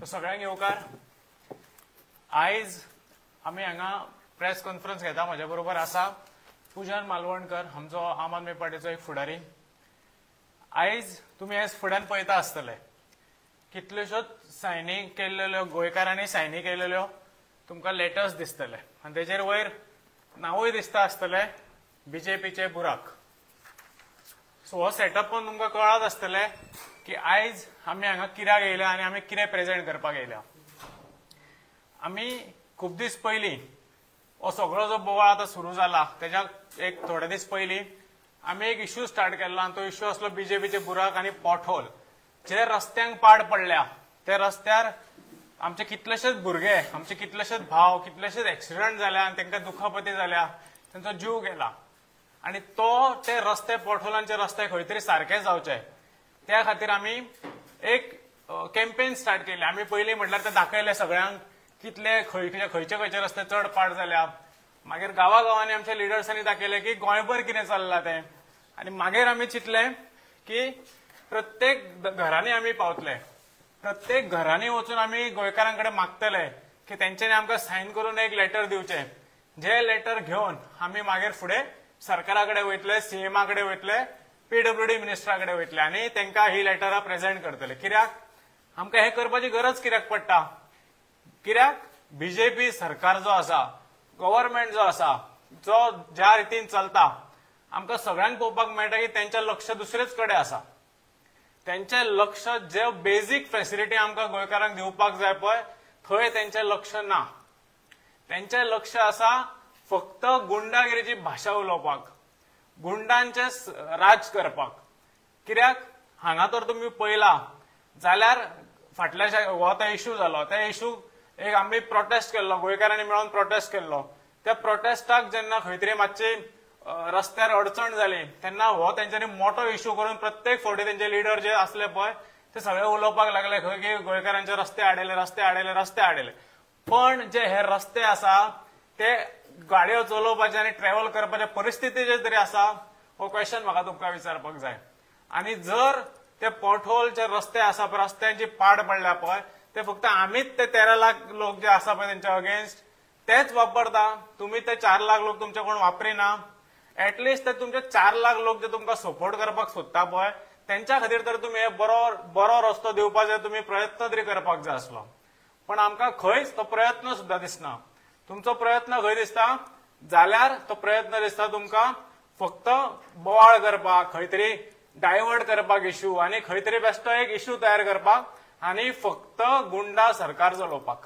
सगळ्यांक येवकार. आयज आमी हांगा प्रेस कॉन्फरन्स घेता. म्हज्या बरोबर आसा पूजन मालवणकर, आमचो आम आदमी पार्टीचो एक फुडारी. आयज तुमी हेच फुड्यान पळयता आसतले कितल्योश्योच सायनी केल्ल्यो गोंयकारांनी सायनी केलेल्यो तुमकां लेटर्स दिसतले आनी तेजेर वयर नांवूय दिसता आसतले बीजेपीचे बुराक. सो हो सेटअप पण तुमकां कळत आसतले की आयज आमी हांगा कित्याक येयल्या आनी आमी कितें प्रेजेंट करपाक येयल्या. आमी खूब दीस पयलीं हो सगळो जो बोवाळ आतां सुरू जाला तेच्या एक थोडे दीस पयलीं आमी एक इश्यू स्टार्ट केल्लो आनी तो इश्यू आसलो बीजेपीचे बुराक आनी पॉटहोल. जे रस्त्यांक पाड पडल्या ते रस्त्यार आमचे कितलेशेच भुरगे, आमचे कितलेशेच भाव, कितलेशेच एक्सिडंट जाल्या आनी तांकां दुखापती जाल्या, तांचो जीव गेला. आनी ते रस्ते पॉटहोलांचे रस्ते खंय तरी सारके जावचे त्या खातीर आमी एक कॅम्पेन स्टार्ट केले. आमी पयलीं म्हटल्यार ते दाखयले सगळ्यांक कितले खंयचे रस्ते चड पाड जाल्या. मागीर गांवांनी आमच्या लिडर्सांनी दाखयले की गोंयभर कितें चल्लां तें. आनी मागीर आमी चिंतलें की प्रत्येक घरांनी आमी पावतले, प्रत्येक घरांनी वचून आमी गोंयकारां कडेन मागतले की तेंच्यांनी आमकां सायन करून एक लेटर दिवचें. जे लेटर घेवन आमी मागीर फुडें सरकारा कडेन वयतले, सीएमा कडेन वयतले, पीडब्ल्यूडी मिनिस्टरा कडेन वयतले आनी तांकां ही लेटरां प्रेजेंट करतले. कित्याक आमकां हें करपाची गरज कित्याक पडटा? कित्याक बीजेपी सरकार जो आसा, गव्हर्नमेंट जो आसा, जो ज्या रितीन चलता, आमकां सगळ्यांक पळोवपाक मेळटा की तेंचें लक्ष दुसरेच कडेन आसा. तेंचें लक्ष जे बेजीक फेसिलिटी आमकां गोंयकारांक दिवपाक जाय पळय थंय तेंचें लक्ष ना. तेंचें लक्ष आसा फक्त गुंडागिरीची भाशा उलोवपाक, गुंडांचे राज करपाक. कित्याक हांगा तर तुमी पळयला जाल्यार फाटल्या हो तो इश्यू जालो, त्या इश्यूक एक आमी प्रोटेस्ट केल्लो, गोंयकारांनी मेळून प्रोटेस्ट केल्लो. त्या प्रोटेस्टाक जेन्ना खंय तरी मातशी रस्त्यार अडचण जाली तेन्ना हो तेंच्यांनी मोठो इश्यू करून प्रत्येक फावटी तेंचे लिडर जे असले पळय ते सगळे उलोवपाक लागले खंय की गोंयकारांचे रस्ते आडयले. पण जे हे रस्ते आसा ते गाडयो चलोवपाचे आनी ट्रॅव्हल करपाचे परिस्थितीचे तरी आसा हो क्वेश्चन म्हाका तुमकां विचारपाक जाय. आनी जर ते पॉटहोलचे रस्ते आसा पळय, रस्त्यांची पाड पडल्या पळय, ते फक्त आमीच ते 13 लाख लोक जे आसा पळय तेंच्या अगेन्स्ट तेच वापरता. तुम्ही ते 4 लाख लोक तुमचे कोण वापरिना. एटलिस्ट ते तुमचे 4 लाख लोक जे तुमकां सपोर्ट करपाक सोदता पळय तेंच्या खातीर तर तुमी हे बरो रस्तो दिवपाचे तुमी प्रयत्न तरी करपाक जाय आसलो. पण आमकां खंयच तो प्रयत्न सुद्दां दिसना. तुमचो प्रयत्न खंय दिसता जाल्यार तो प्रयत्न दिसता तुमकां फक्त बोवाळ करपाक, खंय तरी डायवर्ट करपाक इश्यू आनी खंय तरी बेश्टो एक इश्यू तयार करपाक आनी फक्त गुंडा सरकार चलोवपाक.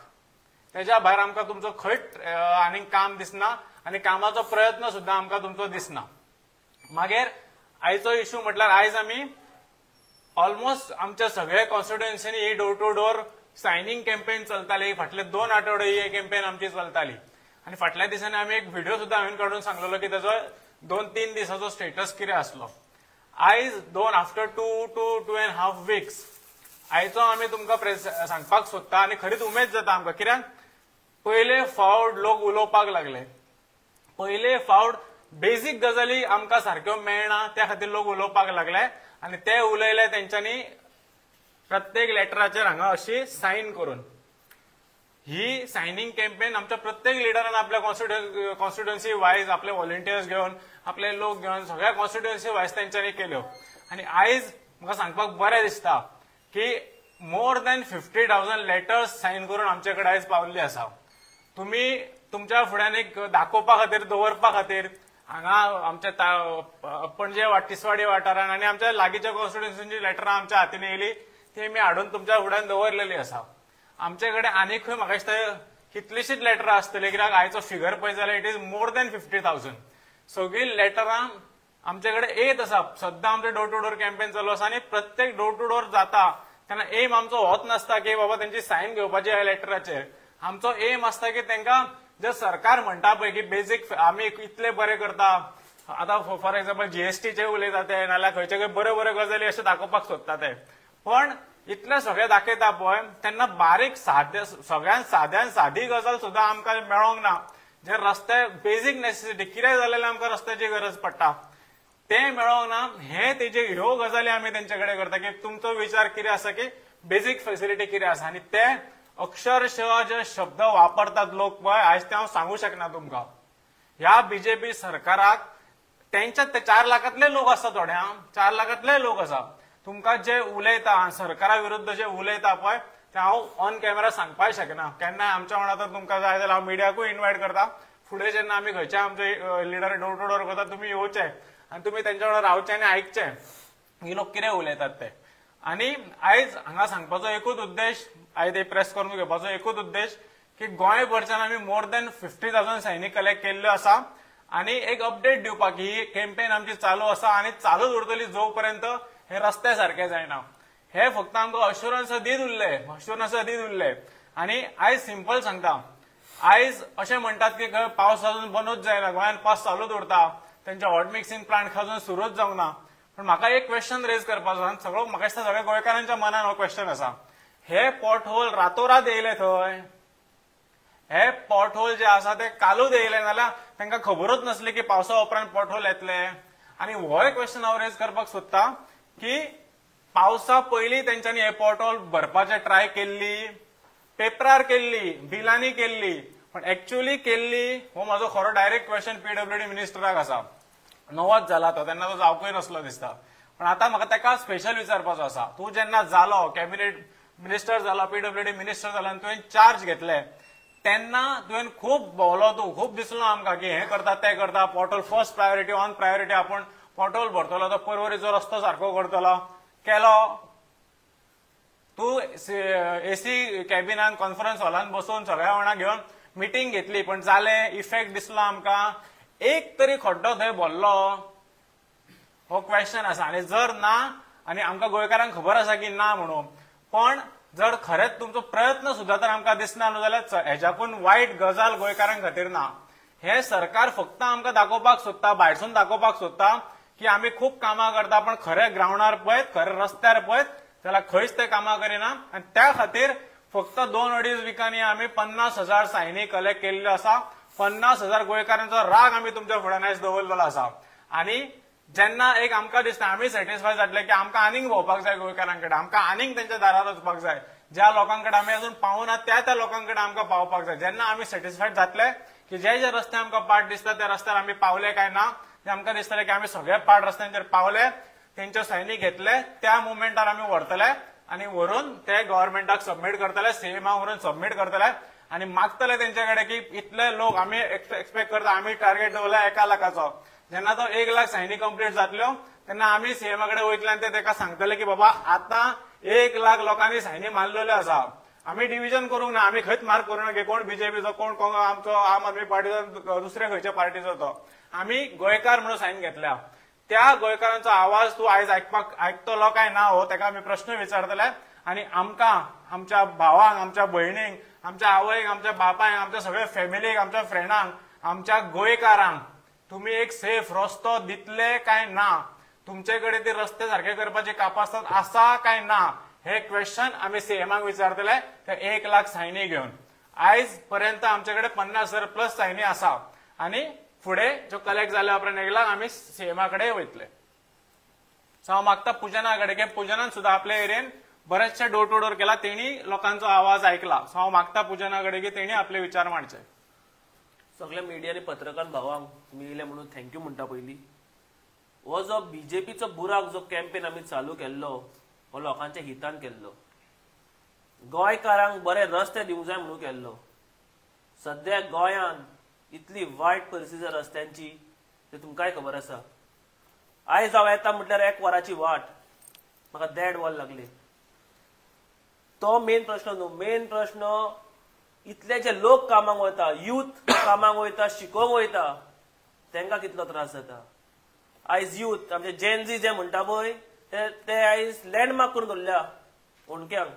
तेच्या भायर आमकां तुमचो खंयच आनीक काम दिसना आनी कामाचो प्रयत्न सुद्दां आमकां तुमचो दिसना. मागीर आयचो इश्यू म्हटल्यार आयज आमी ऑलमोस्ट आमच्या सगळे कॉन्स्टिट्युएन्सीनी ही door to door signing campaign चलताली. फाटले 2 आठवडे ही कॅम्पेन आमची चलताली आनी फाटल्या दिसांनी आमी एक व्हिडिओ सुद्दां हांवें काडून सांगलेलो की तेजो 2-3 दिसाचो स्टेटस कितें आसलो. आयज आफ्टर 2.5 वीक्स आयचो आमी तुमकां सांगपाक सोदता आनी खरीच उमेद जाता आमकां. कित्याक पयले फावट लोक उलोवपाक लागले, पयले फावट बेजीक गजाली आमकां सारक्यो मेळना त्या खातीर लोक उलोवपाक लागले आनी ते उलयले तेंच्यांनी प्रत्येक लेटराचेर हांगा अशी सायन करून. ही सायनिंग कॅम्पेन आमच्या प्रत्येक लिडरान आपल्या कॉन्स्टिट्युएन्सी वायज आपले व्हॉलंटियर्स घेवन, आपले लोक घेवन सगळ्या कॉन्स्टिट्युएन्सी वायज तेंच्यांनी केल्यो. आनी आयज म्हाका सांगपाक बरें दिसता की मोर दॅन 50,000 लेटर्स सायन करून आमचे कडेन आयज पावल्ली आसा. तुमी तुमच्या फुड्यान एक दाखोवपा खातीर, दवरपा खातीर हांगा आमच्या पणजे तिसवाडी वाठारान आनी आमच्या लागींच्या कॉन्स्टिट्युएन्सीची लेटरां आमच्या हातीन येयली ती आमी हाडून तुमच्या फुड्यान दवरलेली आसा. आमचे कडेन आनीकूय म्हाका दिसता कितलीशीच लेटरां आसतली कित्याक आयचो फिगर पळयत जाल्यार इट इज मोर दॅन 50,000. सगळी लेटरां आमचे कडेन येत आसा. सद्दां आमचे डोर टू डोर कॅम्पेन चालू आसा आनी प्रत्येक डोर टू डोर जाता तेन्ना एम आमचो होच नासता की बाबा तेंची सायन घेवपाची ह्या लेटराचेर. आमचो एम आसता की तांकां जे सरकार म्हणटा पळय की बेजीक आमी इतले बरें करता, आतां फॉर एक्झाम्पल जीएसटीचे उलयता ते नाल्यार खंयचे बऱ्यो गजाली अशें दाखोवपाक सोदता ते. पण इतले सगळे दाखयता पळय तेन्ना बारीक सगळ्यान सादी गजाल सुद्दां आमकां मेळोंक ना. जे रस्ते बेजीक नेसेसिटी कितें जालेलें आमकां रस्त्याची गरज पडटा ते मेळोंक ना हे तेजे ह्यो गजाली आमी तेंच्याकडे करता की तुमचो विचार कितें आसा की बेसिक फेसिलिटी कितें आसा आनी ते अक्षरशः जे शब्द वापरतात लोक पळय आयज ते हांव सांगू शकना तुमकां. ह्या बीजेपी सरकाराक त्यांच्या 4 लाखांतले लोक आसा थोडे 4 लाखांतले लोक आसा. तुमकां जे उलयता सरकारा विरुद्ध जे उलयता पळय ते हांव ऑन कॅमेरा सांगपाक शकना. केन्नाय आमच्या वांगडा तर तुमकां जाय जाल्यार हांव मिडियाकूय इन्वायट करता. फुडें जेन्ना आमी खंयचे आमचे लिडर डोर टू डोर करता तुमी येवचे आनी तुमी तेंच्या वांगडा रावचे आनी आयकचे ही लोक कितें उलयतात ते. आनी आयज हांगा सांगपाचो एकूच उद्देश आयज हे प्रेस करून घेवपाचो एकूच उद्देश की गोंयभरच्यान आमी मोर दॅन 50,000 सैनीक कलेक्ट केल्ल्यो आसा आनी एक अपडेट दिवपाक ही कॅम्पेन आमची चालू आसा आनी चालूच उरतली जो पर्यंत हे रस्ते सारखे जायना. हे फक्त आमकां अश्युरन्स दीत उरले आनी आयज सिंपल सांगता. आयज अशें म्हणटात की पावस अजून बंदूच जायना गोंयांत पावस चालूच उरता तेंचे हॉट मिक्सिंग प्लांट अजून सुरूच जावंक ना. पण म्हाका एक क्वेश्चन रेज करपाचो आनी म्हाका दिसता सगळ्या गोंयकारांच्या मनान हो क्वेश्चन आसा. हे पॉट होल रातोरात येयले थंय. हे पॉट होल जे आसा ते कालूच येयले नाल्यार तांकां खबरूच नासली की पावसा उपरांत पॉट होल येतले. आनी हो एक क्वेश्चन हांव रेज करपाक सोदता की पावसा पयलीं तेंच्यांनी हे पॉट होल भरपाचे ट्राय केल्ली, पेपरार केल्ली, बिलांनी केल्ली, पण एक्चुअली केल्ली हो म्हाजो खरो डायरेक्ट क्वेश्चन पीडब्ल्यूडी मिनिस्टराक आसा. नवोच जाला तो तेन्ना तो जावंकूय नसलो दिसता. पण आतां म्हाका ताका स्पेशल विचारपाचो आसा. तूं जेन्ना जालो कॅबिनेट मिनिस्टर जालो पीडब्ल्यूडी मिनिस्टर जालो आनी तुवें चार्ज घेतले तेन्ना तुवें खूब भोंवलो तूं खूब दिसलो आमकां की हे करता ते करता pothole first priority on priority आपूण पॉट होल भरतलो तो पर्वरीचो रस्तो सारको करतलो केलो. तूं एसी कॅबिनान कॉन्फरन्स हॉलान बसून सगळ्या वांगडा घेवन मिटींग घेतली पण जाले इफेक्ट दिसलो आमकां एक तरी खड्डो थंय भरलो हो क्वेश्चन आसा. आनी जर ना आनी आमकां गोंयकारांक खबर आसा की ना म्हणून पण जर खरेंच तुमचो प्रयत्न सुद्दां तर आमकां दिसना न्हू जाल्यार हेज्याकून वायट गजाल गोंयकारांक खातीर ना. हे सरकार फक्त आमकां दाखोवपाक सोदता भायरसून दाखोवपाक सोदता की आमी खूब कामां करता पण खरे ग्रावंडार पळयत खरे रस्त्यार पळयत जाल्यार खंयच ते कामां करिना. आनी त्या खातीर फक्त 2-2.5 विकांनी आमी 50,000 सैनीक कलेक्ट केल्ल्यो आसा. 50,000 गोंयकारांचो राग आमी तुमच्या फुड्यान आयज दवरलेलो आसा. आनी जेन्ना एक आमकां दिसता आमी सॅटिस्फाय जातले की आमकां आनीक भोंवपाक जाय गोंयकारांकडे आमकां आनीक तेंच्या दारार वचपाक जाय ज्या लोकांकडे आमी अजून पावूना त्या लोकांकडे आमकां पावपाक जाय. जेन्ना आमी सॅटिस्फायड जातले की जे रस्ते आमकां पाड दिसता त्या रस्त्यार आमी पावले काय ना ते आमकां दिसतले की आमी सगळ्या पाड रस्त्यांचेर पावले तेंचे सैनीक घेतले त्या मुवमेंटार आमी व्हरतले आनी व्हरून ते गव्हर्मेंटाक सबमीट करतले सीएमा व्हरून सबमीट करतले आनी मागतले तेंचे कडेन की इतले लोक आमी एक्सपेक्ट करता आमी टार्गेट दवरला 1 लाखाचो. जेन्ना तो 1 लाख सैनीक कंप्लीट जातल्यो तेन्ना आमी सीएमा कडेन वयतले आनी ते ताका सांगतले की बाबा आतां 1 लाख लोकांनी सैनीक मारलेल्यो आसा. आमी डिव्हिजन करूंक ना आमी खंयच मार्क करूं ना की कोण बीजेपीचो कोण आमचो आम आदमी पार्टीचो दुसऱ्या खंयच्या पार्टीचो तो. आमी गोंयकार म्हणून सायन घेतल्या. त्या गोंयकारांचो आवाज तूं आयज आयकतलो काय ना हो ताका आमी प्रश्न विचारतले आनी आमकां आमच्या भावांक आमच्या भयणींक आमच्या आवयक आमच्या बापायक आमच्या सगळ्या फॅमिलीक आमच्या फ्रेंडांक आमच्या गोंयकारांक तुमी एक सेफ रस्तो दितले काय ना तुमचे कडेन ते रस्ते सारखे करपाची कापासत आसा काय ना हे क्वेश्चन आमी सीएमाक विचारतले ते 1 लाख सैनी घेवन. आयज पर्यंत आमचे कडेन 50,000 प्लस सैनी आसा आनी फुडें जो कलेक्ट जाल्या उपरांत 1 लाख आमी सीएमा कडेन वयतले. सो हांव मागता पुजना कडेन की पुजनान सुद्दां आपल्या एरियेन बरेचशे डोर टू डोर केला तेणी लोकांचो आवाज ऐकला. सो हांव मागता पुजना कडेन की तेणी आपले विचार मांडचे. सगळ्या मिडिया आणि पत्रकार भावांक तुमी येयले म्हणून थँक्यू म्हणटा. पयलीं हो जो बीजेपीचो बुराक जो कॅम्पेन आमी चालू केल्लो हो लोकांच्या हितान केल्लो गोंयकारांक बरे रस्ते दिवंक जाय म्हणून केल्लो. सद्या गोंयान इतली वायट परिस्थिती रस्त्यांची ते तुमकांय खबर आसा. आयज हांव येता म्हटल्यार 1 वराची वाट म्हाका 1.5 वर लागली. तो मेन प्रश्न न्हू. मेन प्रश्न इतले जे लोक कामाक वयता यूथ कामाक वयता शिकोवंक वयता तांकां कितलो त्रास जाता. आयज यूथ आमचे जेनजी जे म्हणटा पळय ते आयज लँडमार्क करून दवरल्या ओणक्यांक.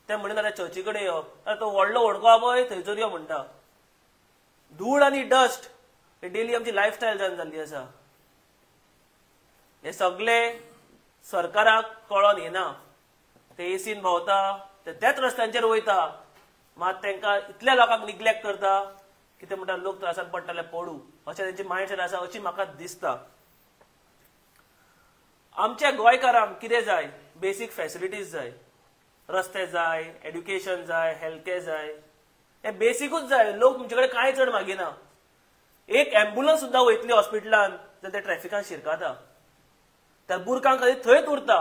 ते म्हणून जाल्यार चर्ची कडेन यो तो व्हडलो ओणको आहा पळय थंयसर यो म्हणटा. धूळ आनी डस्ट हे डेली आमची लायफस्टायल जावन जाल्ली आसा. हे सगळे सरकाराक कळोन येना. ते एसीन भोंवता ते त्याच रस्त्यांचेर वयता मात तांकां इतल्या लोकांक निग्लेक्ट करता की ते म्हणटा लोक त्रासान पडटले पडू अशें तेंची मायंडसेट आसा अशी म्हाका दिसता. आमच्या गोंयकारांक कितें जाय? बेसीक फॅसिलिटीज जाय, रस्ते जाय, एड्युकेशन जाय, हेल्थ केअर जाय, हे बेसिकूच जाय. लोक तुमचे कडेन कांय चड मागिना. एक एम्ब्युलन्स सुद्दां वयतली हॉस्पिटलान तर ते ट्रॅफिकान शिरकाता, त्या बुरकांक खाली थंयच उरता.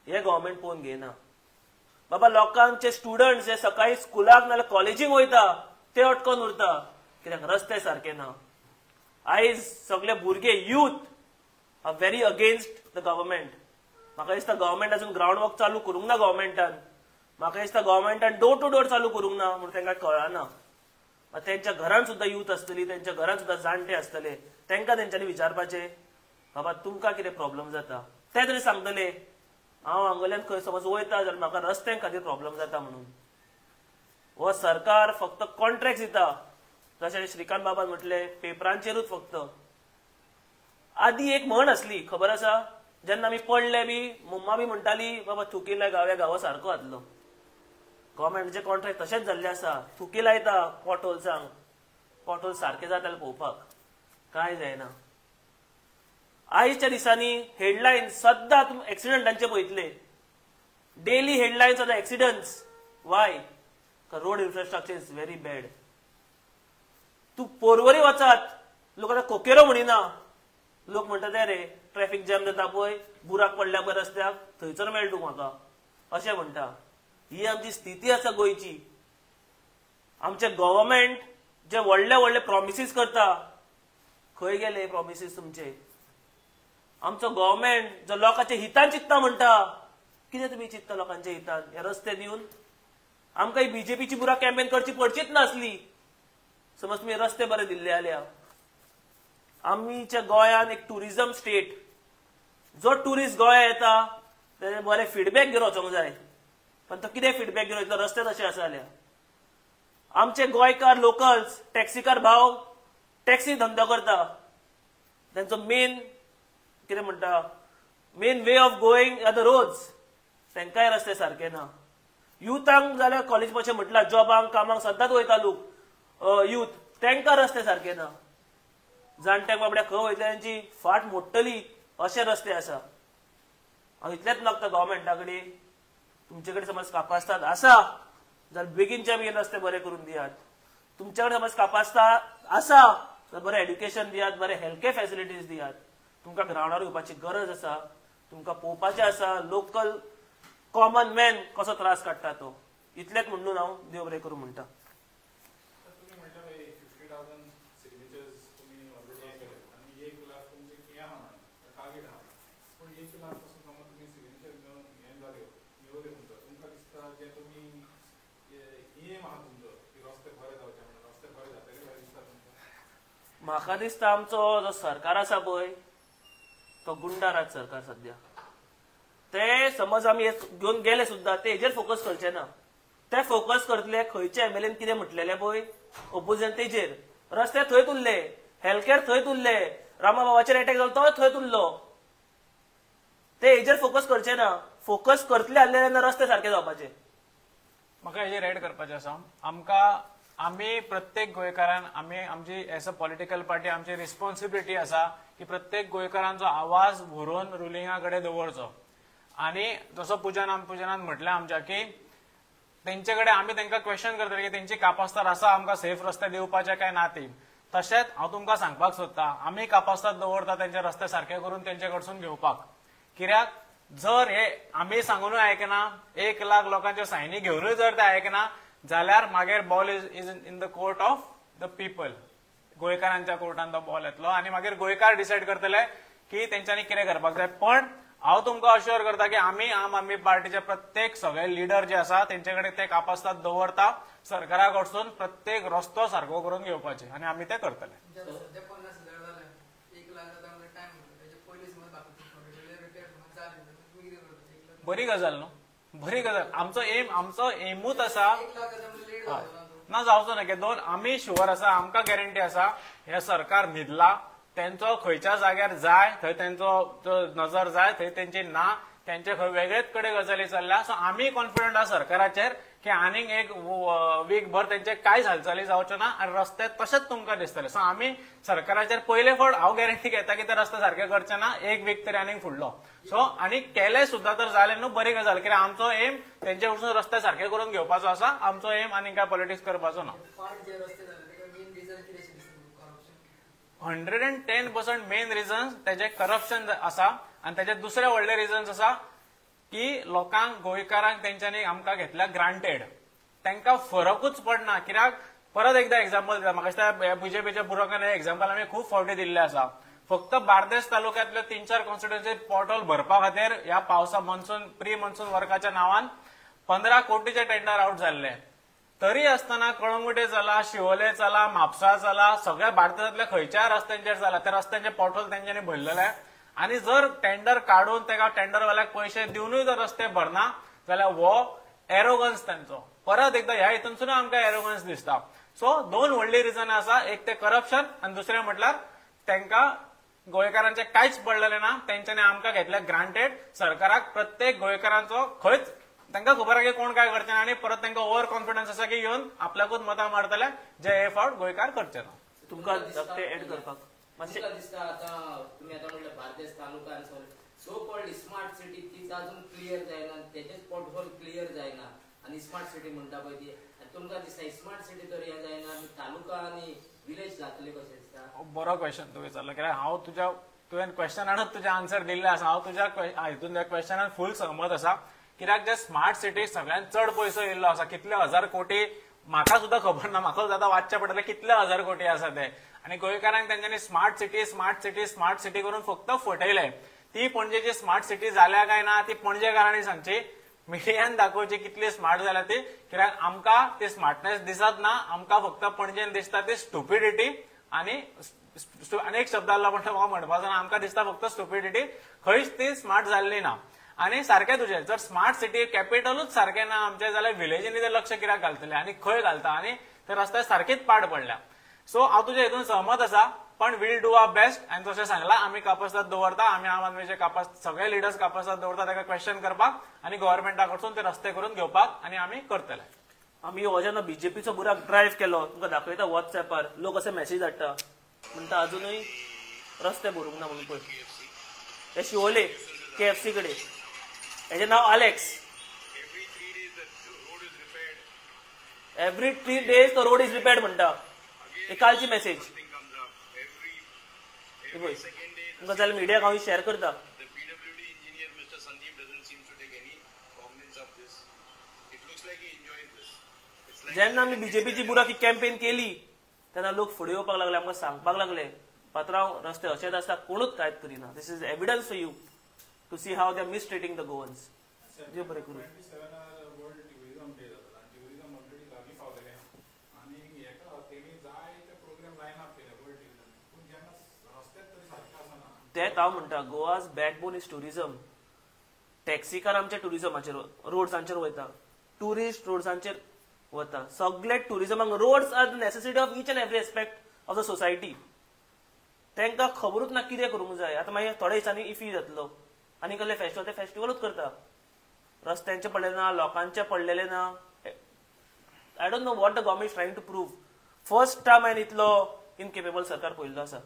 हे गव्हर्मेंट पळोवन घेयना. बाबा लोकांचे स्टुडंट्स जे सकाळी स्कुलाक नाल्यार कॉलेजीक वयता ते अटकून उरता कित्याक रस्ते सारखे ना. आयज सगळे भुरगे youth are very against the government. म्हाका दिसता गव्हर्मेंट अजून ग्राउंड वर्क चालू करूंक ना गव्हर्मेंटान. म्हाका दिसता गव्हर्मेंटान डोर टू डोर चालू करूंक ना म्हणून तांकां कळना. त्यांच्या घरान सुद्दां यूथ आसतली, त्यांच्या घरान सुद्दां जाणटे आसतले, तांकां तेंच्यांनी विचारपाचें बाबा तुमकां कितें प्रॉब्लेम जाता. ते तरी सांगतले हांव हांगल्यान खंय समज वयता जाल्यार म्हाका रस्त्यां खातीर प्रॉब्लेम जाता म्हणून. हो सरकार फक्त कॉन्ट्रॅक्ट दिता. जशें श्रीकांत बाबान म्हटलें पेपरांचेरूच फक्त. आदी एक म्हण आसली खबर आसा, जेन्ना आमी पडले बी मम्मा बी म्हणटाली बाबा थुकी लाय गांव सारको जातलो. गव्हर्मेंटाचे कॉन्ट्रॅक्ट तशेंच जाल्ले आसा. थुकी लायता पॉटहोल्सांक, पॉटहोल सारके जाता जाल्यार पळोवपाक कांय जायना. आयच्या दिसांनी हेडलायन्स सद्दां तुमी एक्सिडंटांचे पळयतले. Daily headlines are the accidents. Why? Road infrastructure is very bad. तूं पोरवरी वचात लोक आतां कोकेरो म्हणिना. लोक म्हणटात रे ट्रॅफिक जॅम जाता पळय, बुराक पडल्या पळय रस्त्याक, थंयसर मेळ तूं म्हाका अशें म्हणटा. ही आमची स्थिती आसा गोंयची. आमचे गव्हर्मेंट जे व्हडले व्हडले प्रॉमिसीस करता, खंय गेले प्रॉमिसीस तुमचे? आमचो गव्हर्मेंट जो लोकांच्या हितान चित्ता म्हणटा, कितें तुमी चित्ता लोकांच्या हितान? हे रस्ते दिवन आमकां ही बीजेपीची बुराक कॅम्पेन करची पडचीच नासली समज तुमी रस्ते बरे दिल्ले जाल्यार. आमच्या गोंयान एक टुरिझम स्टेट. जो टुरिस्ट गोंया येता तेजे बरे फीडबॅक घेवन वचोंक जाय. पण तो कितें फीडबॅक घेवन वयतलो रस्ते तशे आसा जाल्यार? आमचे गोंयकार लोकल्स टॅक्सीकार भाव टॅक्सी धंदो करता, तांचो मेन कितें म्हणटा main way of going are the roads. तांकांय रस्ते सारके ना. युथांक जाल्यार कॉलेज मातशें म्हटलां जॉबांक कामाक सद्दांच वयता लोक यूथ, तांकां रस्ते सारके ना. जाणट्यांक बाबड्या खंय वयतले तांची फाट मोडटली अशे रस्ते आसा. हांव इतलेंच मागता गव्हर्मेंटा कडेन, तुमचे कडेन समज कापास्ताद आसा जाल्यार बेगीनच्या बेगीन रस्ते बरे करून दियात. तुमचे कडेन समज कापास्ताद आसा जाल्यार बरें एड्युकेशन दियात, बरें हेल्थ केअर फॅसिलिटीज दियात. तुमकां ग्रावंडार येवपाची गरज आसा. तुमकां पळोवपाचें आसा लोकल कॉमन मॅन कसो त्रास काडटा तो. इतलेंच म्हणून हांव देव बरें करूं म्हणटा. म्हाका दिसता आमचो जो सरकार आसा पळय तो गुंडाराज सरकार सध्या. ते समज आमी घेवन गेले सुद्दां ते हेजेर फोकस करचे ना. ते फोकस करतले खंयचे एमएलएन कितें म्हटलेले पळय ओपोजिशन तेजेर. रस्ते थंय तुल्ले, हेल्थ केअर थंय तुल्ले, रामाबाबाचेर अटॅक जालो तो थंय तुल्लो. ते हेजेर फोकस करचे ना. फोकस करतले जाल्यार रस्ते सारके जावपाचे. म्हाका हेजेर एड करपाचें आसा. आमकां आमी प्रत्येक गोंयकारान आमची एज अ पॉलिटिकल पार्टी आमची रिस्पॉन्सिबिलिटी आसा की प्रत्येक गोंयकारांचो आवाज व्हरून रुलिंगा कडेन दवरचो. आनी जसो पुजनान म्हटलें आमच्या की तेंचे कडेन आमी तांकां क्वेश्चन करतले की तेंची कापास्ताद आसा आमकां सेफ रस्ते दिवपाचे काय ना ती. तशेंच हांव तुमकां सांगपाक सोदतां आमी कापास्ताद दवरता तेंचे रस्ते सारके करून तेंचे कडसून घेवपाक. कित्याक जर हे आमी सांगूनय आयकना, 1 लाख लोकांच्यो सायनी घेवनूय जर ते आयकना जाल्यार मागीर ball is in the court of the people. गोंयकारांच्या कोर्टान तो बॉल येतलो आनी मागीर गोंयकार डिसायड करतले की तेंच्यांनी कितें करपाक जाय. पण हांव तुमकां अश्योर करता की आमी आम आदमी पार्टीचे प्रत्येक सगळे लिडर जे आसा तेंचे कडेन ते कापास्ताद दवरता सरकारा कडसून प्रत्येक रस्तो सारको करून घेवपाचे आनी आमी ते करतले. बरी गजाल न्हू, बरी गजाल. आमचो एमूच आसा ना जावचो ना की दोन. आमी शुअर आसा, आमकां गॅरंटी आसा हे सरकार न्हिदला. तेंचो खंयच्या जाग्यार जाय थंय तेंचो नजर जाय थंय तेंची ना त्यांचे खंय वेगळेच कडेन गजाली चल्ल्या. सो आमी कॉन्फिडंट आहा सरकाराचेर की आनीक एक वीक भर त्यांचे कांयच हालचाली जावच्यो ना आनी रस्ते तशेंच तुमकां दिसतले. सो आमी सरकाराचेर पयले फावट हांव गॅरंटी घेता की ते रस्ते सारके करचे ना, एक वीक तरी आनीक फुडलो. सो आनी केले सुद्दां तर जाले न्हू, बरी गजाल, कित्याक आमचो एम तेंचे कडसून रस्ते सारके करून घेवपाचो आसा. आमचो एम आनीक काय पॉलिटिक्स करपाचो ना. 110% मेन रिझन त्याचे करप्शन आसा. आणि त्याचे दुसरे व्हडले रिझन्स आसा की लोकांक गोंयकारांक तेंच्यांनी आमकां घेतल्या ग्रांटेड, तांकां फरकूच पडना. कित्याक परत एकदा एक्झाम्पल दिता, म्हाका दिसता बीजेपीच्या बुरोकान एक्झाम्पल आमी खूब फावटी दिल्ले आसा. फक्त बार्देस तालुक्यांतल्यो 3-4 कॉन्स्टिट्युएन्सी पोर्टल भरपा खातीर ह्या पावसा प्री मॉन्सून वर्काच्या नांवान 15 कोटीचे टेंडर आउट जाल्ले. तरी आसतना कळंगुटे जाला, शिवोले जाला, म्हापसा जाला, सगळ्या भारतांतल्या खंयच्याय रस्त्यांचेर जाला. त्या रस्त्यांचे पोर्टल तेंच्यांनी भरलेले. आणि जर टेंडर काढून तेका टेंडरवाल्याक पैसे दिवनूय जर रस्ते भरना जाल्यार हो एरोगन्स तांचो. परत एकदा ह्या हितूनसून आमकां एरोगन्स दिसता. सो 2 व्हडली रिझनां आसा, एक ते करप्शन आनी दुसरें म्हटल्यार तांकां गोंयकारांचे कांयच पडलेले ना. तेंच्यांनी आमकां घेतल्या ग्रांटेड. सरकाराक प्रत्येक गोंयकारांचो खंयच तांकां खबर आहा की कोण काय करचे ना आनी परत तांकां ओव्हर कॉन्फिडन्स आसा की येवन आपल्याकूच मतां मारतले, जे हे फावट गोंयकार करचे ना. तुमकां ते एड करपाक तुमकां दिसता आतां तुमी आतां म्हणलें बार्देस तालुका आनी सो कॉल्ड स्मार्ट सिटी तीच अजून क्लियर जायना, तेजेच पोर्टफोल क्लियर जायना आनी स्मार्ट सिटी म्हणटा पळय ती. तुमकां दिसता स्मार्ट सिटी तर हें जायना आनी तालुका आनी विलेज जातले कशें दिसता? बरो क्वेश्चन तुवें विचारलो, कित्याक हांव तुवें क्वेश्चनानूच तुजें आन्सर दिल्लें आसा. हांव तुज्या हितून क्वेश्चनान फूल सहमत आसा. कित्याक जे स्मार्ट सिटी सगळ्यांत चड पयसो येयल्लो आसा, कितले 1000 कोटी म्हाका सुद्दां खबर ना, म्हाका सुद्दां वाचचें पडटलें कितले 1000 कोटी आसा ते. आनी गोंयकारांक तेंच्यांनी स्मार्ट सिटी करून फक्त फटयले. ती पणजेची स्मार्ट सिटी जाल्या काय ना ती पणजेकारांनी सांगची, मिडियान दाखोवची कितली स्मार्ट जाल्या ती. कित्याक आमकां ती स्मार्टनेस दिसत ना, आमकां फक्त पणजेन दिसता ती स्टुपिडिटी. आनी एक शब्द आसलो पण म्हाका म्हणपाचो ना, आमकां दिसता फक्त स्टुपिडिटी, खंयच ती स्मार्ट जाल्ली ना. आनी सारकें तुजें, जर स्मार्ट सिटी कॅपिटलूच सारकें ना आमचें जाल्यार विलेजींनी ते लक्ष कित्याक घालतले आनी खंय घालता, आनी ते रस्ते सारकेच पाड पडल्या. सो हांव तुजे हितून सहमत आसा, पण वील डू आवर बेस्ट. आनी जशें सांगलां आमी कापासदाद दवरता, आमी आम आदमीचे सगळे लिडर्स कापासदाद दवरता ताका क्वेश्चन करपाक आनी गव्हर्मेंटा कडसून ते रस्ते करून घेवपाक, आनी आमी करतले. आमी हो जेन्ना बीजेपीचो बुराक ड्रायव्ह केलो तुमकां दाखयता वॉट्सॅपार, लोक असे मेसेज धाडटा म्हणटा अजूनय रस्ते भरूंक ना म्हणून. पळय हे शिवोले KFC कडेन, हेजें नांव Alex. Every 3 days the road is repaired म्हणटा. ही कालची मेसेज. तुमकां जाल्यार मिडियाक हांव शेअर करता. जेन्ना आमी बीजेपीची बुराकी कॅम्पेन केली तेन्ना लोक फुडें येवपाक लागले, आमकां सांगपाक लागले पात्रांव रस्ते अशेच आसता, कोणूच कांयच करिना. This is evidence for you to see how they are mistreating the Goans. देव बरें करूं. तेच हांव म्हणटा, Goa's backbone is tourism. Taxi car आमच्या टुरिझमाचेर रोड्सांचेर वयता, टुरिस्ट रोड्सांचेर वता. सगळे टुरिझमाक roads are the necessity of each and every aspect of the society. तांकां खबरूच ना कितें करूंक जाय. आतां मागीर थोड्या दिसांनी इफ्फी जातलो आनी कसले फेस्टिवल, ते फेस्टिवलूच करता. रस्त्यांचे पडलेले ना, लोकांचे पडलेले ना. I don't know what the government is trying to prove. First time हांवें इतलो इनकेपेबल सरकार पळयल्लो आसा.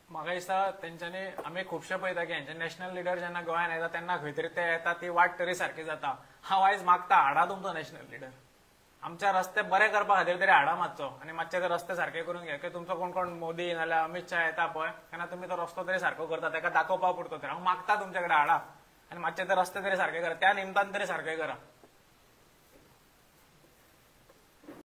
म्हाका दिसता तेंच्यांनी आमी खुबशे पळयता की हेंचे नॅशनल लिडर जेन्ना गोंयांत येता तेन्ना खंय तरी ते येता ती वाट तरी सारकी जाता. हांव आयज मागता, हाडा तुमचो नॅशनल लिडर, आमच्या रस्ते बरे करपा खातीर तरी हाडा मातसो, आनी मातशे ते रस्ते सारके करून घे. तुमचो कोण कोण मोदी नाल्यार अमित शाह येता पळय, तेन्ना तुमी तो रस्तो तरी सारको करता, ताका दाखोवपा पुरतो तरी. हांव मागता तुमचे कडेन हाडा आनी मातशे ते रस्ते तरी सारके करा, त्या निमतान तरी सारके करा.